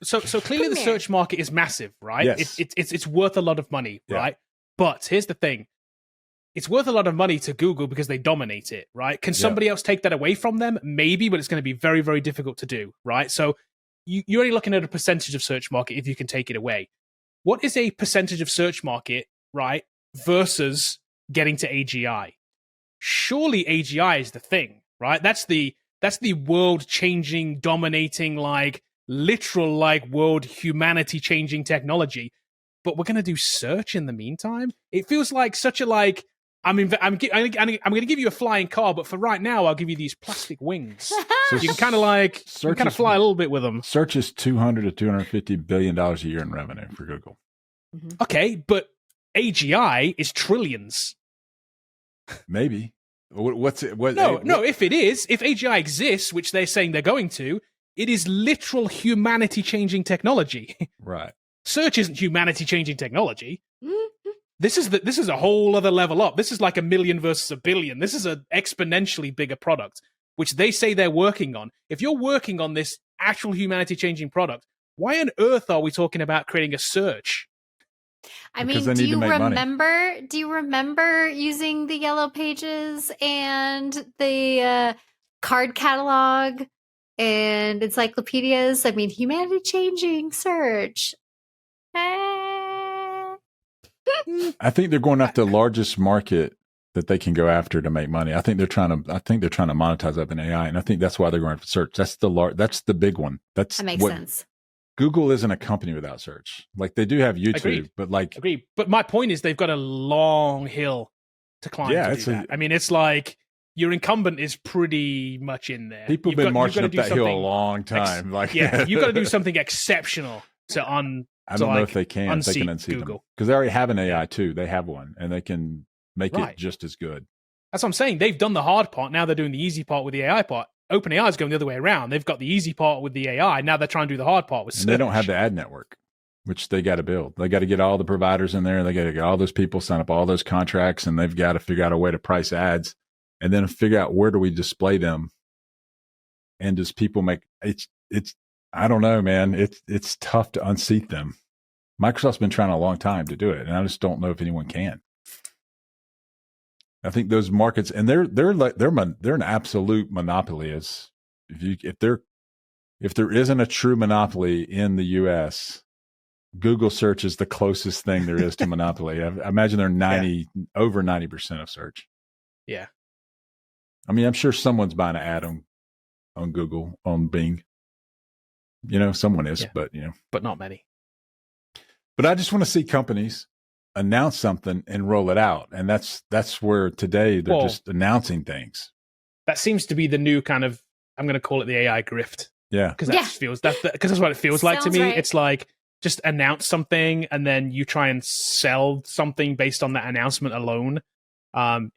So clearly the search market is massive, right? Yes. It's worth a lot of money, right? But here's the thing. It's worth a lot of money to Google because they dominate it, right? Can somebody else take that away from them? Maybe, but it's going to be very, very difficult to do, right? So you're only looking at a percentage of search market if you can take it away. What is a percentage of search market, right, versus getting to AGI? Surely AGI is the thing, right? That's the world-changing, dominating, like literal, like world humanity-changing technology. But we're gonna do search in the meantime. It feels like such a like. I'm going to give you a flying car, but for right now, I'll give you these plastic wings. So you can kind of like fly a little bit with them. Search is $200 to $250 billion a year in revenue for Google. Mhm. Okay, but AGI is trillions. Maybe. What's it? No. If AGI exists, which they're saying they're going to, it is literal humanity-changing technology. Right. Search isn't humanity-changing technology. This is a whole other level up. This is like a million versus a billion. This is an exponentially bigger product, which they say they're working on. If you're working on this actual humanity-changing product, why on earth are we talking about creating a search? I Because mean, they do need to you make money. remember? Do you remember using the yellow pages and the card catalog and encyclopedias? I mean, humanity-changing search. I think they're going after the largest market that they can go after to make money. I think they're trying to monetize OpenAI, and I think that's why they're going for search. That's the big one. That makes sense. Google isn't a company without search. Like they do have YouTube, but like Agreed. But my point is they've got a long hill to climb to do that. I mean, it's like your incumbent is pretty much in there. People have been marching up that hill a long time. You've got to do something exceptional to I don't know if they can. If they can unseat Google. them because they already have an AI too. They have one, and they can make it just as good. That's what I'm saying. They've done the hard part. Now they're doing the easy part with the AI part. OpenAI is going the other way around. They've got the easy part with the AI. Now they're trying to do the hard part with search. And they don't have the ad network, which they got to build. They got to get all the providers in there. They got to get all those people, sign up all those contracts, and they've got to figure out a way to price ads and then figure out where do we display them. And does people make it's I don't know, man. It's tough to unseat them. Microsoft's been trying a long time to do it, and I just don't know if anyone can. I think those markets, and they're an absolute monopoly. If there isn't a true monopoly in the U.S., Google search is the closest thing there is to monopoly. I imagine they're over 90% of search. Yeah, I mean, I'm sure someone's buying an ad on Google, on Bing. Someone is, but not many. But I just want to see companies announce something and roll it out. And that's where today they're just announcing things. That seems to be the new kind of, I'm going to call it the AI grift. Yeah. Because that's what it feels like to me. Right. It's like, just announce something and then you try and sell something based on that announcement alone.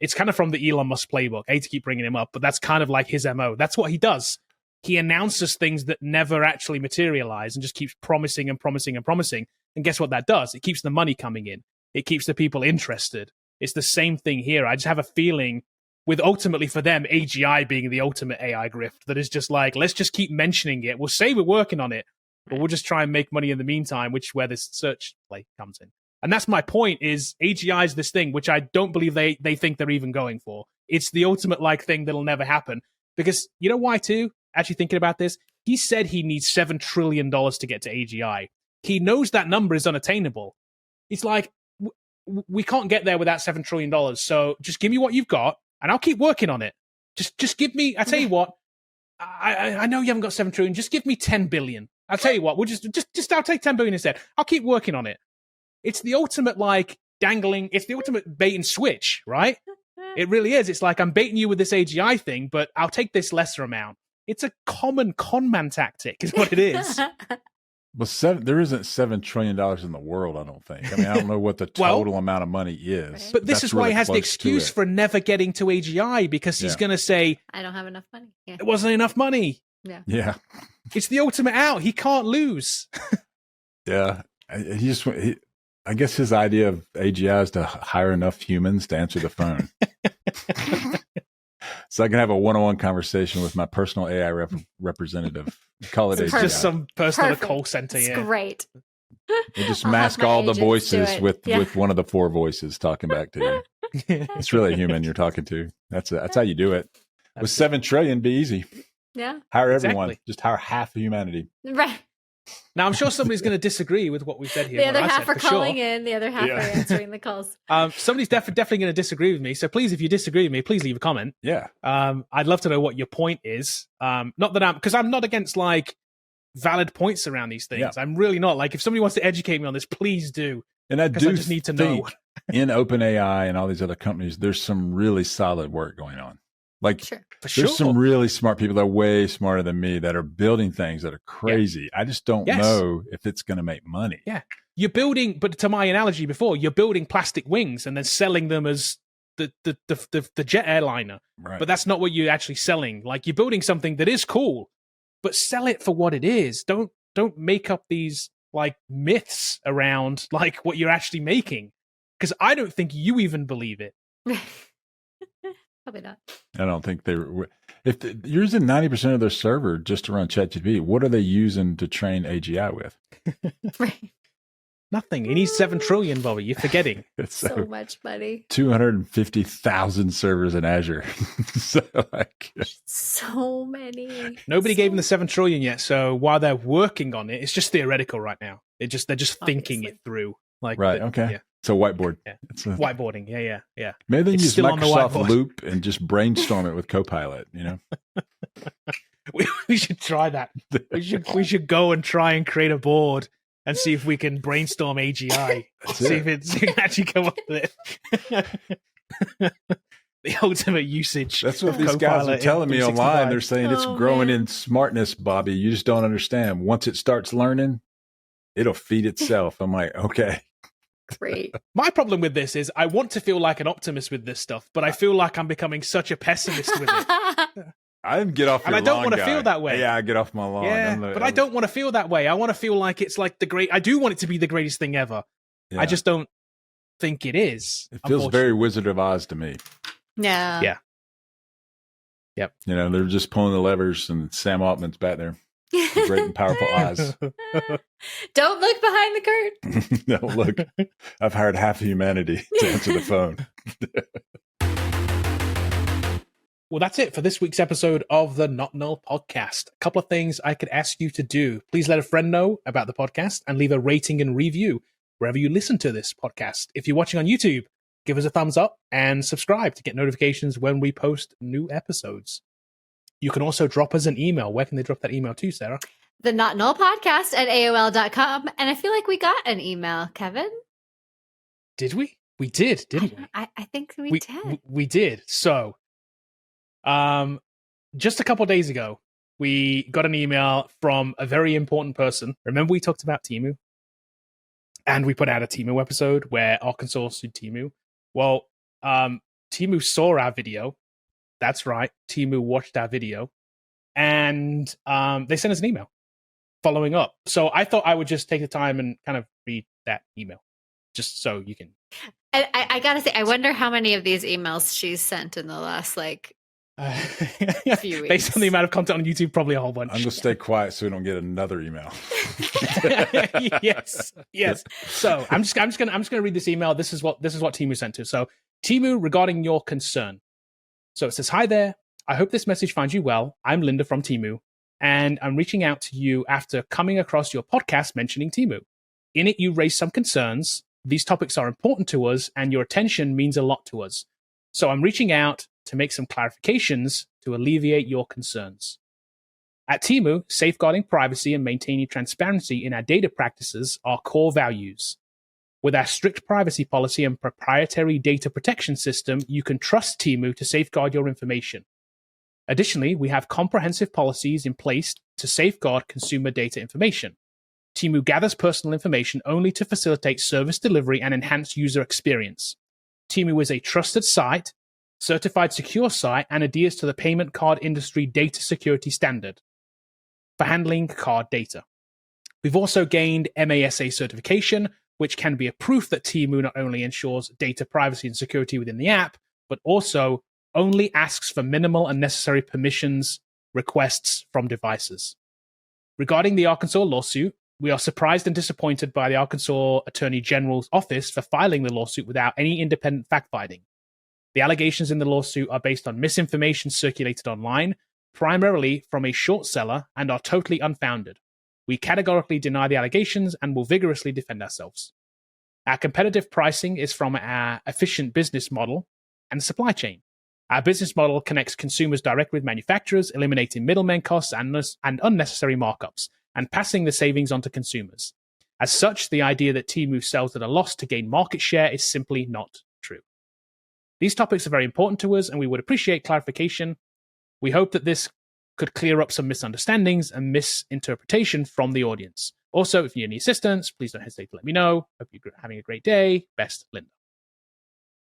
It's kind of from the Elon Musk playbook. I hate to keep bringing him up, but that's kind of like his MO. That's what he does. He announces things that never actually materialize and just keeps promising and promising and promising. And guess what that does? It keeps the money coming in. It keeps the people interested. It's the same thing here. I just have a feeling with ultimately for them, AGI being the ultimate AI grift, that is just like, let's just keep mentioning it. We'll say we're working on it, but we'll just try and make money in the meantime, which is where this search play comes in. And that's my point is AGI is this thing, which I don't believe they think they're even going for. It's the ultimate like thing that'll never happen. Because you know why too? Actually thinking about this, he said he needs $7 trillion to get to AGI. He knows that number is unattainable. It's like, we can't get there without $7 trillion. So just give me what you've got and I'll keep working on it. Just give me, I tell you what, I know you haven't got 7 trillion. Just give me 10 billion. I'll tell you what, we'll just I'll take 10 billion instead. I'll keep working on it. It's the ultimate like dangling. It's the ultimate bait and switch, right? It really is. It's like, I'm baiting you with this AGI thing, but I'll take this lesser amount. It's a common con man tactic is what it is. Well, there isn't $7 trillion in the world, I don't think. I mean, I don't know what the total amount of money is. But this is why he has the excuse for never getting to AGI, because he's going to say, I don't have enough money. Yeah. It wasn't enough money. Yeah. It's the ultimate out. He can't lose. Yeah. I guess his idea of AGI is to hire enough humans to answer the phone. So I can have a one-on-one conversation with my personal AI representative. Call it AGI. Just some person at a call center. It's great. You just mask all the voices with one of the 4 voices talking back to you. It's really a human you're talking to. That's how you do it. With 7 trillion, be easy. Yeah. Hire everyone. Just hire half of humanity. Right. Now, I'm sure somebody's going to disagree with what we said here. The other half are calling in. The other half are answering the calls. Somebody's definitely going to disagree with me. So please, if you disagree with me, please leave a comment. Yeah. I'd love to know what your point is. Not that because I'm not against like valid points around these things. Yeah. I'm really not. Like, if somebody wants to educate me on this, please do. And I just need to know. In OpenAI and all these other companies, there's some really solid work going on. Like, there's some really smart people that are way smarter than me that are building things that are crazy. I just don't know if it's going to make money. Yeah. You're building, but to my analogy before, you're building plastic wings and then selling them as the jet airliner. Right. But that's not what you're actually selling. Like, you're building something that is cool, but sell it for what it is. Don't make up these like myths around like what you're actually making, because I don't think you even believe it. Probably not. I don't think you're using 90% of their server just to run ChatGPT, what are they using to train AGI with? Right. Nothing. He needs 7 trillion, Bobby. You're forgetting. It's so much money. 250,000 servers in Azure. So many. Nobody gave him the 7 trillion yet. So while they're working on it, it's just theoretical right now. They're just thinking it through. Like, okay. Yeah. It's a whiteboard. Yeah. It's whiteboarding. Yeah. Maybe they can use Microsoft Loop and just brainstorm it with Copilot, you know? we should try that. We should go and try and create a board and see if we can brainstorm AGI. See if it can actually come up with it. The ultimate usage. That's what these guys are telling me online. They're saying it's growing in smartness, Bobby. You just don't understand. Once it starts learning, it'll feed itself. I'm like, okay. Great. My problem with this is I want to feel like an optimist with this stuff, but I feel like I'm becoming such a pessimist with it. I get off your lawn, and I don't want to feel that way. Yeah, I get off my lawn. Yeah, but I don't want to feel that way. I want to feel like it's like I do want it to be the greatest thing ever. Yeah. I just don't think it is. It feels very Wizard of Oz to me. Yeah. Yeah. Yep. You know, they're just pulling the levers and Sam Altman's back there. Great and powerful eyes. Don't look behind the curtain. Don't look. I've hired half of humanity to answer the phone. Well, that's it for this week's episode of the Not Null Podcast. A couple of things I could ask you to do. Please let a friend know about the podcast and leave a rating and review wherever you listen to this podcast. If you're watching on YouTube, give us a thumbs up and subscribe to get notifications when we post new episodes. You can also drop us an email. Where can they drop that email to, Sarah? The Not Null Podcast at AOL.com. And I feel like we got an email, Kevin. Did we? We did, didn't we? I think we did. We did. So, just a couple of days ago, we got an email from a very important person. Remember we talked about Temu? And we put out a Temu episode where Arkansas sued Temu. Well, Temu saw our video. That's right. Temu watched our video. And they sent us an email following up. So I thought I would just take the time and kind of read that email just so you can. And I got to say, I wonder how many of these emails she's sent in the last few weeks. Based on the amount of content on YouTube, probably a whole bunch. I'm going to stay quiet so we don't get another email. Yes. So I'm just gonna read this email. This is what Temu sent to. So Temu, regarding your concern. So it says, "Hi there. I hope this message finds you well. I'm Linda from Temu, and I'm reaching out to you after coming across your podcast mentioning Temu. In it, you raised some concerns. These topics are important to us, and your attention means a lot to us. So I'm reaching out to make some clarifications to alleviate your concerns. At Temu, safeguarding privacy and maintaining transparency in our data practices are core values. With our strict privacy policy and proprietary data protection system, you can trust Temu to safeguard your information. Additionally, we have comprehensive policies in place to safeguard consumer data information. Temu gathers personal information only to facilitate service delivery and enhance user experience. Temu is a trusted site, certified secure site, and adheres to the payment card industry data security standard for handling card data. We've also gained MASA certification, which can be a proof that Temu not only ensures data privacy and security within the app, but also only asks for minimal and necessary permissions requests from devices. Regarding the Arkansas lawsuit, we are surprised and disappointed by the Arkansas Attorney General's office for filing the lawsuit without any independent fact-finding. The allegations in the lawsuit are based on misinformation circulated online, primarily from a short seller, and are totally unfounded. We categorically deny the allegations and will vigorously defend ourselves. Our competitive pricing is from our efficient business model and supply chain. Our business model connects consumers directly with manufacturers, eliminating middlemen costs and unnecessary markups, and passing the savings on to consumers. As such, the idea that Temu sells at a loss to gain market share is simply not true. These topics are very important to us, and we would appreciate clarification. We hope that this could clear up some misunderstandings and misinterpretation from the audience. Also, if you need any assistance, please don't hesitate to let me know. Hope you're having a great day. Best, Linda.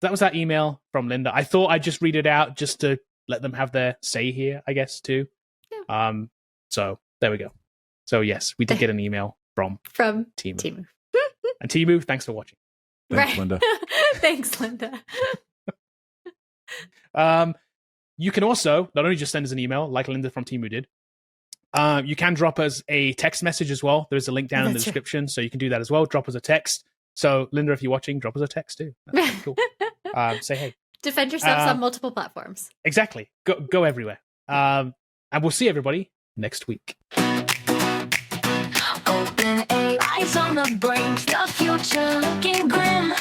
That was that email from Linda. I thought I'd just read it out just to let them have their say here, I guess, too. Yeah. So there we go. So yes, we did get an email from Temu. And Temu, thanks for watching. Thanks, Linda. Thanks, Linda. You can also not only just send us an email like Linda from Temu did, you can drop us a text message as well. There's a link down in the description, so you can do that as well. Drop us a text. So Linda, if you're watching, drop us a text too. That's cool. Say hey. Defend yourselves on multiple platforms. Exactly. Go everywhere. And we'll see everybody next week. OpenAI's on the brink, the future looking grim.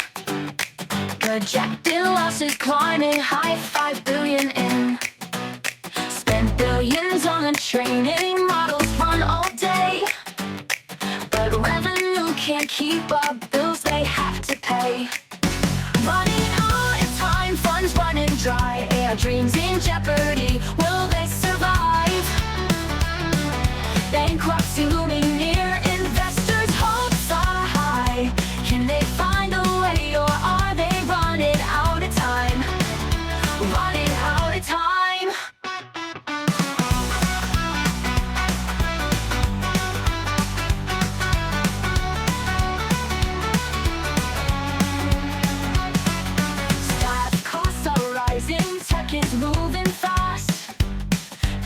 Projected losses climbing high, 5 billion in. Spent billions on training models run all day, but revenue can't keep up, bills they have to pay. Running out of time, funds running dry, AI dreams in jeopardy, will they survive? Bankruptcy looming near, investors' hopes are high. Can they find a way, or are they running out of time? Running out of time. Staff costs are rising, tech is moving fast.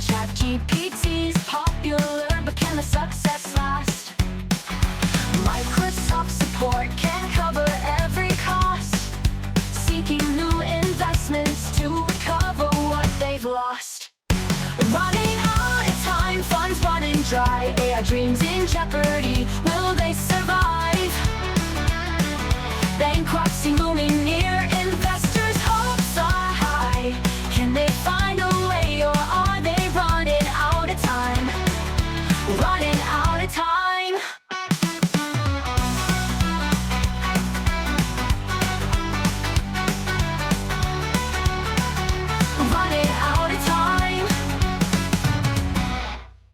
ChatGPT's popular, but can the success last? Microsoft support can't cover every cost, seeking new investments to recover what they've lost. Running out of time, funds running dry, AI dreams in jeopardy, will they survive? Bankruptcy looming near,